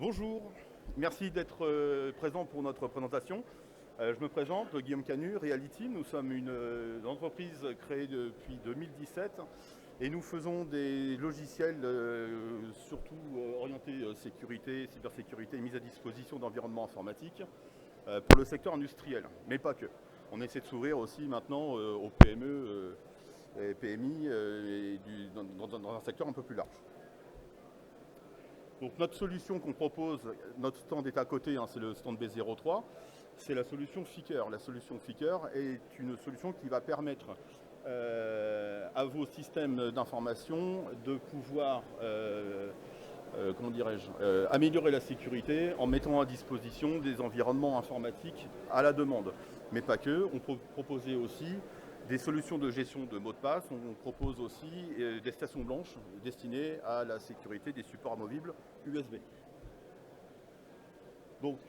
Bonjour, merci d'être présent pour notre présentation. Je me présente, Guillaume Canu, Reality. Nous sommes une entreprise créée depuis 2017 et nous faisons des logiciels surtout orientés sécurité, cybersécurité et mise à disposition d'environnements informatiques pour le secteur industriel, mais pas que. On essaie de s'ouvrir aussi maintenant aux PME et PMI dans un secteur un peu plus large. Donc notre solution qu'on propose, notre stand est à côté, c'est le stand B03, c'est la solution Ficker. La solution Ficker est une solution qui va permettre à vos systèmes d'information de pouvoir améliorer la sécurité en mettant à disposition des environnements informatiques à la demande. Mais pas que, on peut proposer aussi des solutions de gestion de mots de passe. On propose aussi des stations blanches destinées à la sécurité des supports amovibles USB. Donc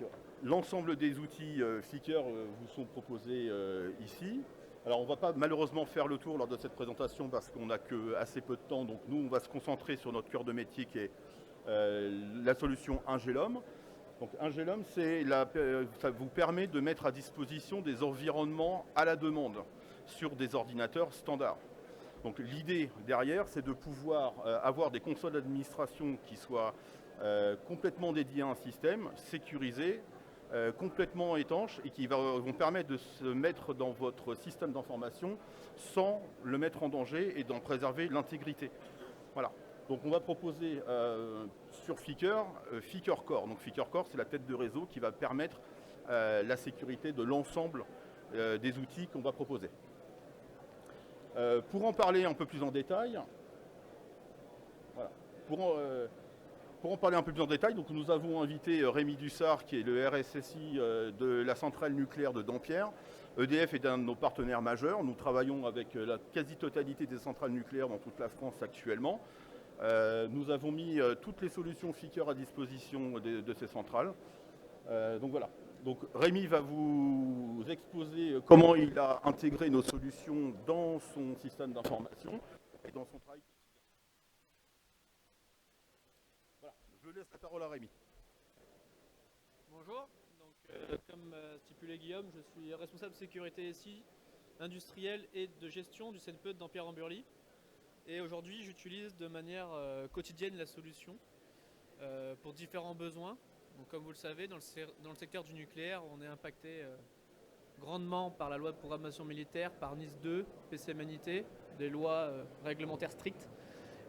l'ensemble des outils Ficker vous sont proposés ici. Alors on ne va pas malheureusement faire le tour lors de cette présentation parce qu'on n'a que assez peu de temps. Donc nous on va se concentrer sur notre cœur de métier qui est la solution Ingélum. Donc Ingélum, ça vous permet de mettre à disposition des environnements à la demande sur des ordinateurs standards. Donc l'idée derrière, c'est de pouvoir avoir des consoles d'administration qui soient complètement dédiées à un système, sécurisé, complètement étanche et qui vont permettre de se mettre dans votre système d'information sans le mettre en danger et d'en préserver l'intégrité. Voilà. Donc on va proposer sur Ficker, Ficker Core. Donc Ficker Core, c'est la tête de réseau qui va permettre la sécurité de l'ensemble des outils qu'on va proposer. Pour en parler un peu plus en détail, voilà. Pour en parler un peu plus en détail, donc nous avons invité Rémi Dussard, qui est le RSSI de la centrale nucléaire de Dampierre. EDF est un de nos partenaires majeurs. Nous travaillons avec la quasi-totalité des centrales nucléaires dans toute la France actuellement. Nous avons mis toutes les solutions Ficker à disposition de ces centrales. Donc voilà. Donc Rémi va vous exposer comment il a intégré nos solutions dans son système d'information et dans son travail. Voilà, je laisse la parole à Rémi. Bonjour, comme stipulé Guillaume, je suis responsable sécurité SI, industrielle et de gestion du CNPE de Dampierre-en-Burly. Et aujourd'hui, j'utilise de manière quotidienne la solution pour différents besoins. Donc, comme vous le savez, dans le secteur du nucléaire, on est impacté grandement par la loi de programmation militaire, par NIS 2, PCMNIT, des lois réglementaires strictes,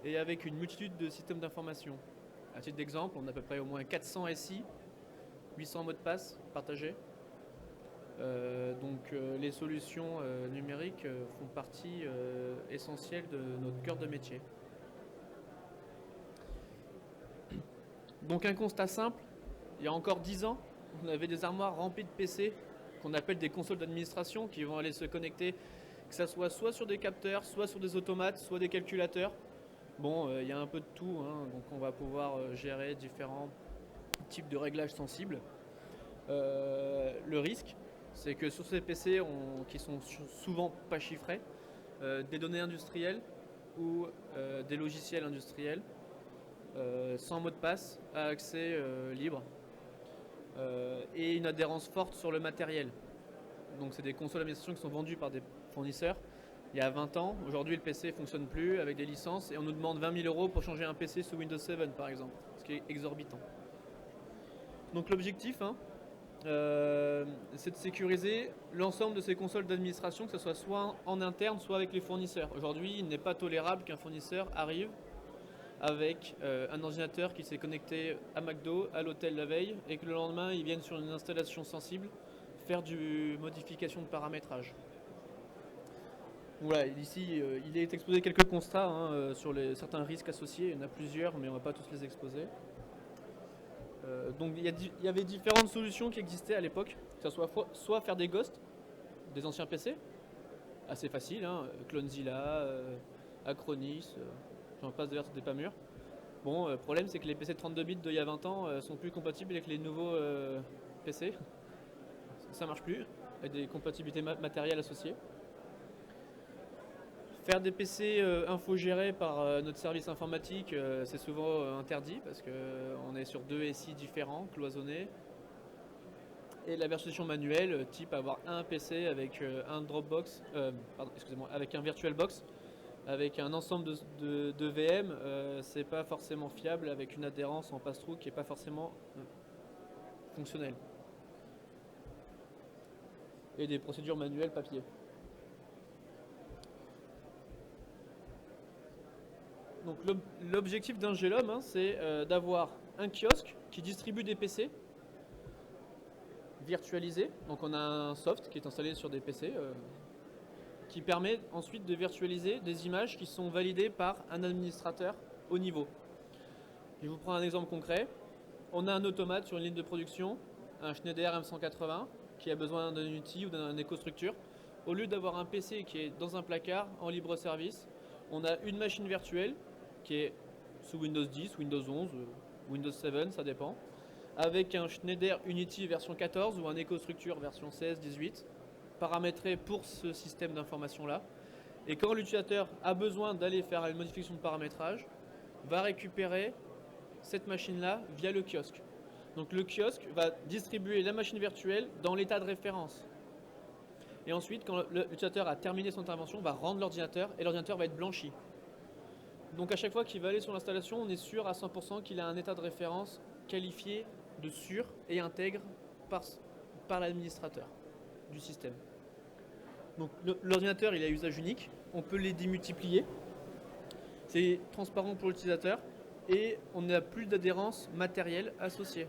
et avec une multitude de systèmes d'information. À titre d'exemple, on a à peu près au moins 400 SI, 800 mots de passe partagés. Les solutions numériques font partie essentielle de notre cœur de métier. Donc un constat simple, il y a encore 10 ans, on avait des armoires remplies de PC qu'on appelle des consoles d'administration qui vont aller se connecter, que ça soit sur des capteurs, soit sur des automates, soit des calculateurs. Bon, il y a un peu de tout, donc on va pouvoir gérer différents types de réglages sensibles. Le risque, c'est que sur ces PC qui sont souvent pas chiffrés, des données industrielles ou des logiciels industriels sans mot de passe à accès libre et une adhérence forte sur le matériel. Donc c'est des consoles d'administration qui sont vendues par des fournisseurs il y a 20 ans. Aujourd'hui le PC ne fonctionne plus avec des licences et on nous demande 20 000 € pour changer un PC sous Windows 7 par exemple, ce qui est exorbitant. Donc l'objectif, c'est de sécuriser l'ensemble de ces consoles d'administration, que ce soit en interne, soit avec les fournisseurs. Aujourd'hui, il n'est pas tolérable qu'un fournisseur arrive avec un ordinateur qui s'est connecté à McDo, à l'hôtel la veille, et que le lendemain, il vienne sur une installation sensible faire du modification de paramétrage. Voilà, ici, il est exposé quelques constats sur certains risques associés. Il y en a plusieurs, mais on ne va pas tous les exposer. Donc il y avait différentes solutions qui existaient à l'époque, que ce soit faire des ghosts, des anciens PC, assez facile, Clonezilla, Acronis, j'en passe d'ailleurs, c'était pas mûr. Bon, le problème c'est que les PC 32 bits d'il y a 20 ans sont plus compatibles avec les nouveaux PC, ça marche plus, avec des compatibilités matérielles associées. Faire des PC infogérés par notre service informatique, c'est souvent interdit parce qu'on est sur deux SI différents, cloisonnés. Et la version manuelle, type avoir un PC avec un Dropbox, excusez-moi, avec un VirtualBox, avec un ensemble de VM, c'est pas forcément fiable avec une adhérence en pass-through qui est pas forcément fonctionnelle. Et des procédures manuelles papier. Donc l'objectif d'un GLOM, hein, c'est d'avoir un kiosque qui distribue des PC virtualisés. Donc on a un soft qui est installé sur des PC qui permet ensuite de virtualiser des images qui sont validées par un administrateur haut niveau. Je vous prends un exemple concret. On a un automate sur une ligne de production, un Schneider M180 qui a besoin d'un outil ou d'un écostructure. Au lieu d'avoir un PC qui est dans un placard en libre service, on a une machine virtuelle qui est sous Windows 10, Windows 11, Windows 7, ça dépend, avec un Schneider Unity version 14 ou un EcoStructure version 16, 18, paramétré pour ce système d'information-là. Et quand l'utilisateur a besoin d'aller faire une modification de paramétrage, va récupérer cette machine-là via le kiosque. Donc le kiosque va distribuer la machine virtuelle dans l'état de référence. Et ensuite, quand l'utilisateur a terminé son intervention, va rendre l'ordinateur et l'ordinateur va être blanchi. Donc à chaque fois qu'il va aller sur l'installation, on est sûr à 100% qu'il a un état de référence qualifié de sûr et intègre par l'administrateur du système. Donc l'ordinateur, il a usage unique, on peut les démultiplier, c'est transparent pour l'utilisateur et on n'a plus d'adhérence matérielle associée.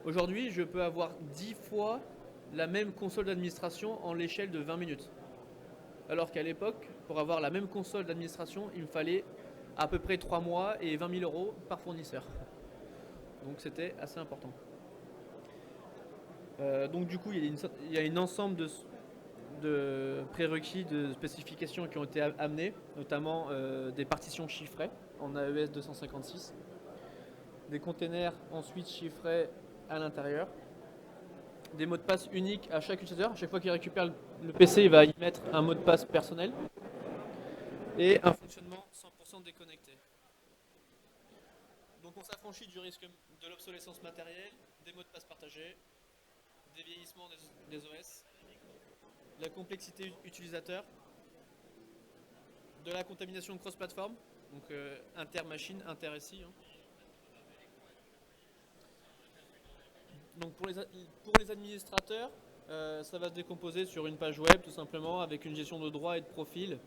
Aujourd'hui, je peux avoir 10 fois la même console d'administration en l'échelle de 20 minutes. Alors qu'à l'époque, pour avoir la même console d'administration, il me fallait à peu près 3 mois et 20 000 € par fournisseur. Donc c'était assez important. Donc du coup, il y a un ensemble de prérequis, de spécifications qui ont été amenés, notamment des partitions chiffrées en AES 256, des containers ensuite chiffrés à l'intérieur, des mots de passe uniques à chaque utilisateur. À chaque fois qu'il récupère le PC, il va y mettre un mot de passe personnel et un fonctionnement 100% déconnecté. Donc on s'affranchit du risque de l'obsolescence matérielle, des mots de passe partagés, des vieillissements des OS, la complexité utilisateur, de la contamination cross-platform, donc inter-machine, inter-SI. Hein. Donc pour les administrateurs, ça va se décomposer sur une page web tout simplement avec une gestion de droits et de profil.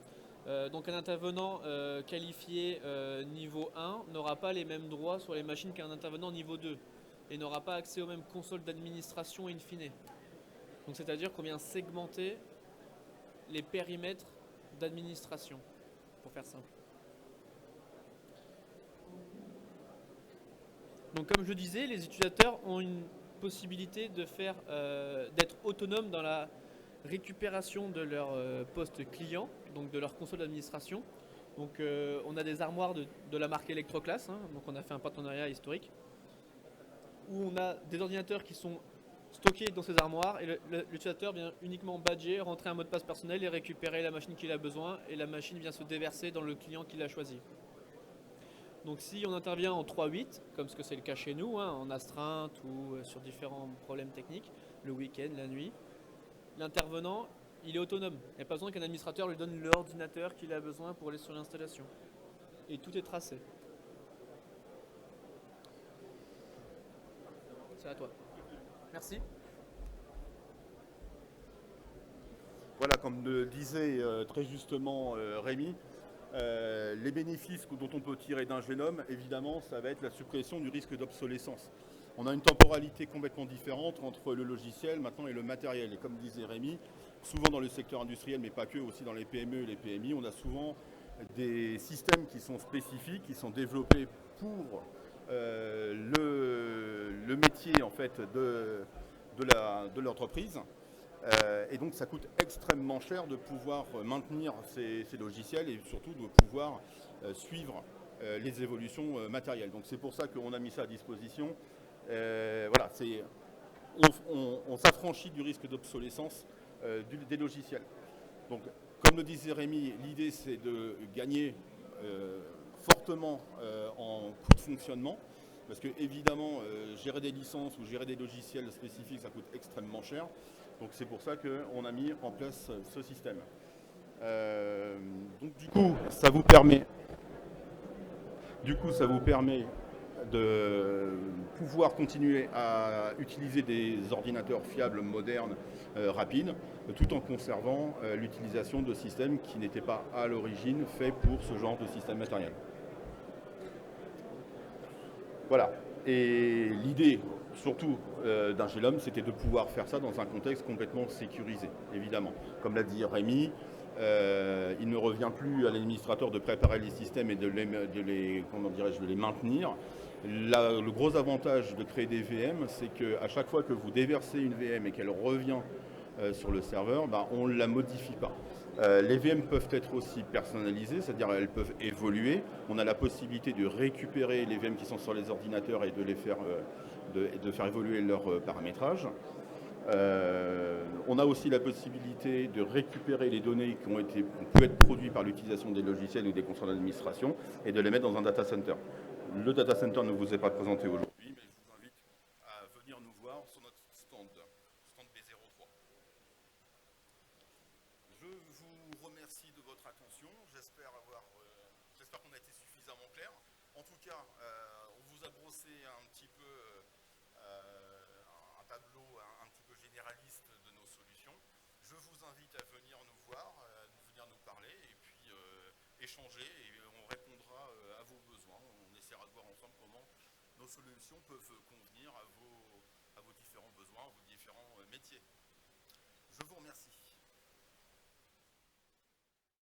Donc un intervenant qualifié niveau 1 n'aura pas les mêmes droits sur les machines qu'un intervenant niveau 2 et n'aura pas accès aux mêmes consoles d'administration in fine. Donc c'est-à-dire qu'on vient segmenter les périmètres d'administration, pour faire simple. Donc comme je disais, les utilisateurs ont une possibilité d'être autonomes dans la récupération de leur poste client, donc de leur console d'administration. Donc on a des armoires de la marque Electroclass, hein, donc on a fait un partenariat historique, où on a des ordinateurs qui sont stockés dans ces armoires et l'utilisateur vient uniquement badger, rentrer un mot de passe personnel et récupérer la machine qu'il a besoin et la machine vient se déverser dans le client qu'il a choisi. Donc si on intervient en 3-8, comme ce que c'est le cas chez nous, hein, en astreinte ou sur différents problèmes techniques, le week-end, la nuit, l'intervenant, il est autonome. Il n'y a pas besoin qu'un administrateur lui donne l'ordinateur qu'il a besoin pour aller sur l'installation. Et tout est tracé. C'est à toi. Merci. Voilà, comme le disait très justement Rémi, les bénéfices dont on peut tirer d'un génome, évidemment, ça va être la suppression du risque d'obsolescence. On a une temporalité complètement différente entre le logiciel maintenant et le matériel. Et comme disait Rémi, souvent dans le secteur industriel, mais pas que, aussi dans les PME et les PMI, on a souvent des systèmes qui sont spécifiques, qui sont développés pour le métier en fait, de l'entreprise. Et donc ça coûte extrêmement cher de pouvoir maintenir ces logiciels et surtout de pouvoir suivre les évolutions matérielles. Donc c'est pour ça qu'on a mis ça à disposition. Voilà, on s'affranchit du risque d'obsolescence des logiciels. Donc Comme le disait Rémi, l'idée c'est de gagner fortement en coût de fonctionnement, parce que évidemment gérer des licences ou gérer des logiciels spécifiques ça coûte extrêmement cher. Donc c'est pour ça qu'on a mis en place ce système. Donc du coup ça vous permet de pouvoir continuer à utiliser des ordinateurs fiables, modernes, rapides, tout en conservant l'utilisation de systèmes qui n'étaient pas à l'origine faits pour ce genre de système matériel. Voilà. Et l'idée, surtout d'Angélum, c'était de pouvoir faire ça dans un contexte complètement sécurisé, évidemment. Comme l'a dit Rémi, il ne revient plus à l'administrateur de préparer les systèmes et de les maintenir. Là, le gros avantage de créer des VM, c'est qu'à chaque fois que vous déversez une VM et qu'elle revient sur le serveur, on ne la modifie pas. Les VM peuvent être aussi personnalisées, c'est-à-dire elles peuvent évoluer. On a la possibilité de récupérer les VM qui sont sur les ordinateurs et de faire évoluer leur paramétrage. On a aussi la possibilité de récupérer les données qui ont pu être produites par l'utilisation des logiciels ou des consoles d'administration et de les mettre dans un data center. Le data center ne vous est pas présenté aujourd'hui, mais je vous invite à venir nous voir sur notre stand B03. Je vous remercie de votre attention. J'espère qu'on a été suffisamment clair. En tout cas, on vous a brossé un petit peu un tableau un petit peu généraliste de nos solutions. Je vous invite à venir nous voir, venir nous parler et puis échanger et on répondra à vos besoins. On essaiera de voir ensemble comment nos solutions peuvent convenir à vos différents besoins, à vos différents métiers. Je vous remercie.